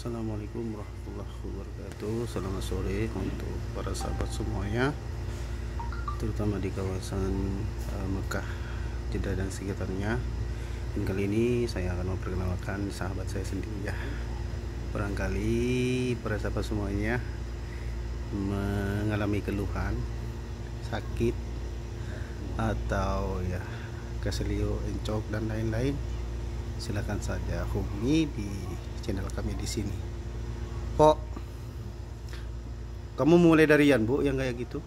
Assalamualaikum warahmatullahi wabarakatuh. Selamat sore untuk para sahabat semuanya, terutama di kawasan Mekah, Jeddah dan sekitarnya. Dan kali ini saya akan memperkenalkan sahabat saya sendiri ya. Barangkali para sahabat semuanya mengalami keluhan, sakit atau ya keselio, encok dan lain-lain, silakan saja hubungi di channel kami di sini. Kok kamu mulai dari Yan Bu yang kayak gitu?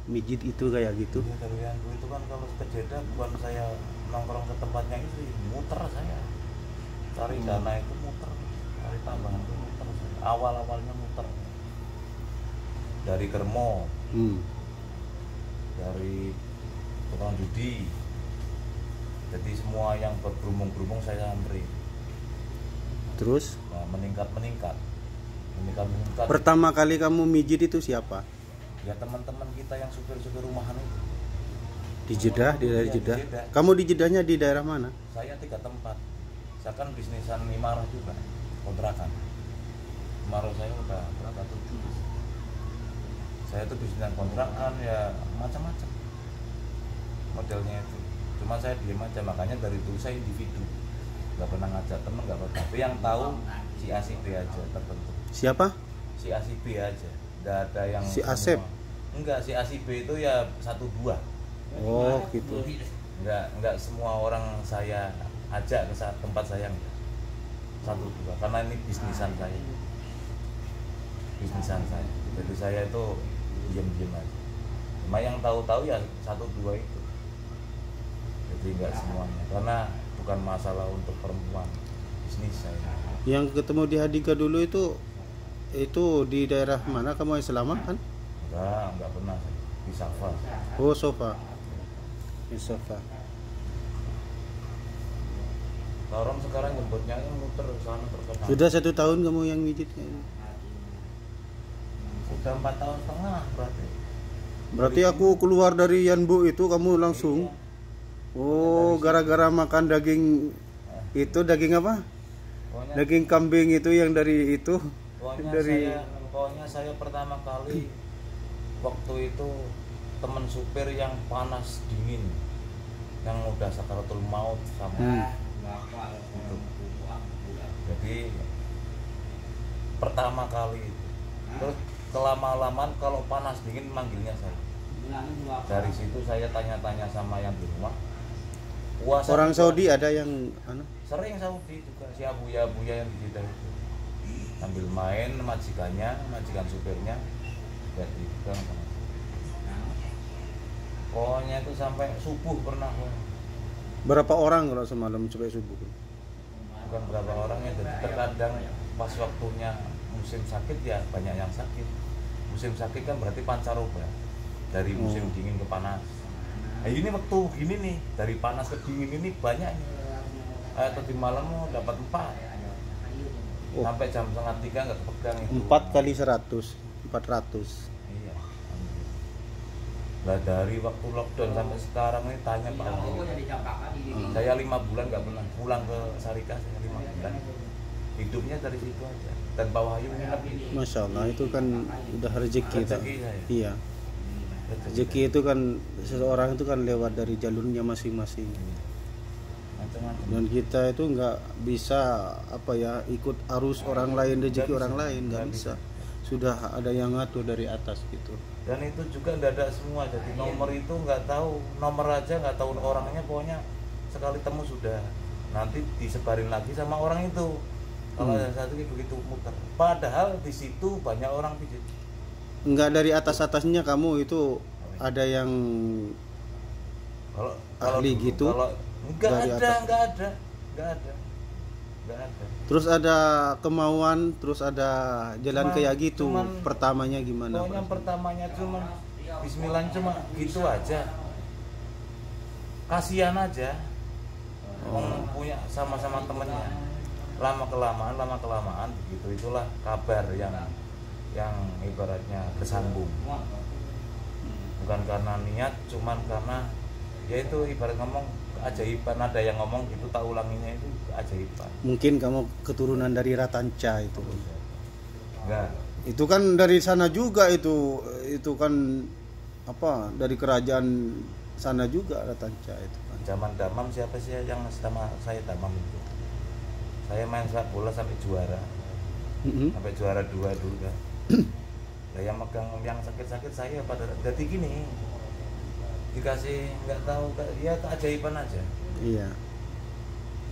Mijit itu kayak gitu? Ya, dari Yan Bu itu kan kalau ke Jeddah bukan saya nongkrong ke tempatnya itu, muter saya cari dana itu, muter cari tambahan itu, muter saya. Awalnya muter dari Kermo, dari tukang judi, jadi semua yang bergerumung-gerumung saya antri. Terus? Nah, meningkat. Pertama kali kamu mijit itu siapa? Ya teman-teman kita yang supir-supir rumahan itu. Di Jeddah, di daerah Jeddah. Kamu di Jeddahnya di daerah mana? Saya 3 tempat. Saya kan bisnisan imarah juga, kontrakan. Imarah saya udah berapa 7. Saya itu bisnisan kontrakan ya macam-macam modelnya itu. Cuma saya diam aja, makanya dari dulu saya individu. Gak pernah ngajak temen, gak pernah. Tapi yang tahu si A si B aja tertentu. Siapa? Si A si B aja. Gak ada yang Si Asep? Enggak, si A si B itu ya 1-2. Oh gitu. Enggak semua orang saya ajak ke saat tempat saya, enggak. 1-2. Karena ini bisnisan saya. Jadi saya itu diam-diam aja. Cuma yang tahu-tahu ya 1-2 itu. Jadi enggak semuanya. Karena bukan masalah untuk perempuan, bisnis saya. Yang ketemu di Hadika dulu itu di daerah mana? Kamu yang selamat kan? Enggak pernah saya. Di Safa. Oh Sofa. Di Sofa. Orang sekarang jemputnya muter sana terkenal. Sudah 1 tahun kamu yang mijitnya? Sudah 4 tahun setengah berarti. Berarti aku keluar dari Yan Bu itu kamu langsung. Iya. Oh, gara-gara makan daging itu, daging apa? Pokoknya, daging kambing itu yang dari itu. Pokoknya saya pertama kali waktu itu teman supir yang panas dingin, yang udah sakaratul maut sama itu. Jadi pertama kali itu. Terus kelama-lamaan kalau panas dingin manggilnya saya. Dari situ saya tanya-tanya sama yang di rumah. Puasa Orang juga. Saudi ada yang Sering Saudi juga, si Abuya yang di Jeddah itu sambil main majikan supirnya jadi kan. Pokoknya itu sampai subuh pernah. berapa orang kalau semalam sampai subuh? Bukan berapa orangnya, jadi terkadang pas waktunya musim sakit ya banyak yang sakit. Musim sakit kan berarti pancaroba, dari musim dingin ke panas. Nah ini waktu gini nih, dari panas ke dingin ini banyak nih. Tadi malam mau dapat 4. Sampai jam 2:30 nggak kepegang itu. 4 kali 100, 400. Iya. Nah dari waktu lockdown sampai sekarang ini tanya Pak Wahyu. Saya 5 bulan nggak pernah pulang ke Sarika, saya 5 bulan. Hidupnya dari situ aja. Dan Pak Wahyu nginep di. Masya Allah, itu kan udah rezeki kita. Iya. Rezeki itu kan seseorang itu kan lewat dari jalurnya masing-masing. Macam-macam. Dan kita itu nggak bisa ikut arus orang lain, rezeki orang lain, nggak bisa. Sudah ada yang ngatur dari atas gitu. Dan itu juga nggak ada semua, jadi nomor itu nggak tahu, nomor aja nggak tahu orangnya, pokoknya sekali temu sudah nanti disebarin lagi sama orang itu. Kalau yang satu begitu muter, padahal di situ banyak orang pijit. Enggak, dari atasnya kamu itu ada yang Kalau ahli dulu, gitu? kalau nggak ada. Terus ada kemauan, terus ada jalan kayak gitu. Pertamanya gimana? Pokoknya pertamanya cuma Bismillah, cuma gitu aja. Kasihan aja. Punya sama-sama temennya. Lama kelamaan begitu, itulah kabar yang ibaratnya kesambung. Bukan karena niat, cuman karena Ya itu ibarat ngomong keajaiban, ada yang ngomong itu tak ulanginya itu keajaiban. Mungkin kamu keturunan dari Ratanca itu. Enggak. Itu kan dari sana juga itu kan apa, dari kerajaan sana juga Ratanca itu kan. Zaman Damam siapa sih yang sama saya Damam itu? Saya main sepak bola sampai juara. Sampai juara 2 dulu kan. Nah, yang megang yang sakit-sakit saya pada jadi gini. Dikasih nggak tahu ya keajaiban aja. Iya.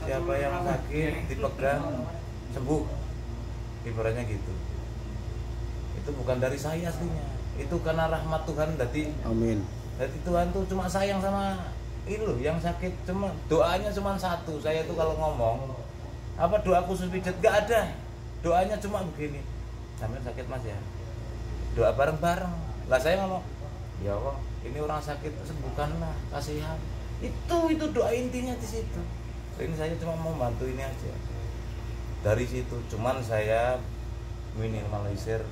Siapa yang sakit dipegang sembuh. Ibaratnya gitu. Itu bukan dari saya aslinya. Itu karena rahmat Tuhan. Amin. Jadi Tuhan tuh cuma sayang sama ini loh yang sakit, cuma doanya cuma satu. Saya tuh kalau ngomong apa doa khusus pijat nggak ada, doanya cuma begini, sampai sakit mas ya, doa bareng-bareng. Lah saya ngomong, ya Allah ini orang sakit sembuhkanlah, kasihan. Itu doa intinya di situ. Ini saya cuma mau bantu ini aja. Dari situ cuman saya minimalisir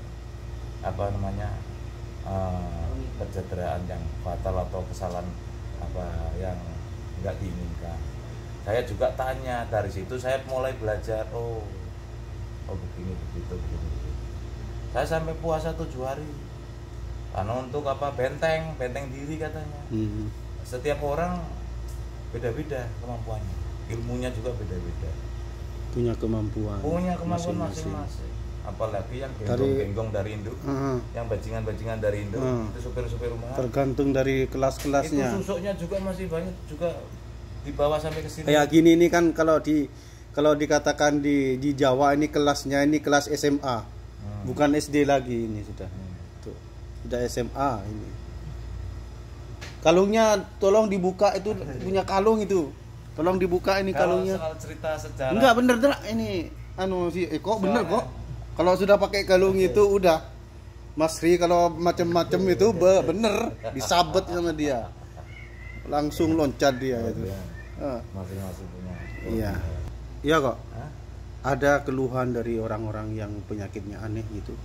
apa namanya kecederaan yang fatal atau kesalahan apa yang nggak diinginkan. Saya juga tanya, dari situ saya mulai belajar, oh begini begitu. Saya sampai puasa 7 hari karena untuk apa, benteng diri katanya. Setiap orang beda-beda kemampuannya, ilmunya juga beda-beda, punya kemampuan masing-masing. Apalagi yang genggong dari induk, yang bajingan dari induk, itu supir-supir rumah. Tergantung dari kelas-kelasnya. Itu susuknya juga masih banyak juga di bawah sampai ke sini. Kayak gini ini kan kalau dikatakan di Jawa ini kelasnya ini kelas SMA. Bukan SD lagi ini sudah. Tuh, sudah SMA ini. Kalungnya tolong dibuka, itu punya kalung itu. Tolong dibuka ini kalungnya. Kalau soal cerita sejarah. Enggak bener ini si Eko bener kok. Kalau sudah pakai kalung itu udah Mas Ri, kalau macam-macam itu bener disabet sama dia, langsung loncat dia itu. Masing-masing punya. Iya, iya kok. Ada keluhan dari orang-orang yang penyakitnya aneh gitu.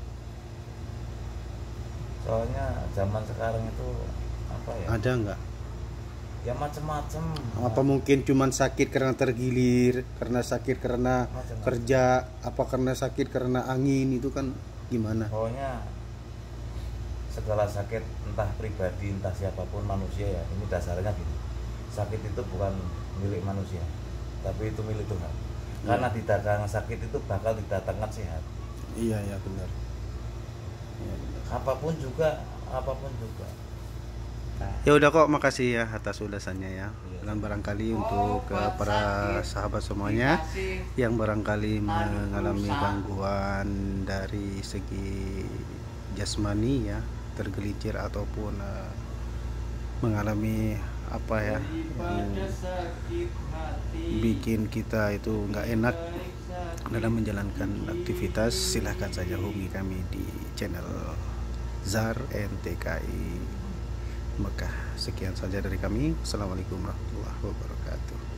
Soalnya zaman sekarang itu apa ya? Ada nggak? Ya macam-macam. Apa mungkin cuman sakit karena tergilir, karena sakit karena Macem-macem. kerja, apa karena sakit karena angin, itu kan gimana? Pokoknya segala sakit entah pribadi entah siapapun manusia ya, ini dasarnya gitu. Sakit itu bukan milik manusia, tapi itu milik Tuhan. Karena didatangkan sakit itu bakal didatangkan sehat. Iya benar. Apapun juga. Ya udah kok, makasih ya atas ulasannya ya. Dan barangkali untuk para sahabat semuanya yang barangkali mengalami gangguan dari segi jasmani ya, tergelincir ataupun mengalami apa ya yang bikin kita itu nggak enak dalam menjalankan aktivitas, silahkan saja hubungi kami di channel ZAR NTKI Mekah. Sekian saja dari kami. Assalamualaikum warahmatullahi wabarakatuh.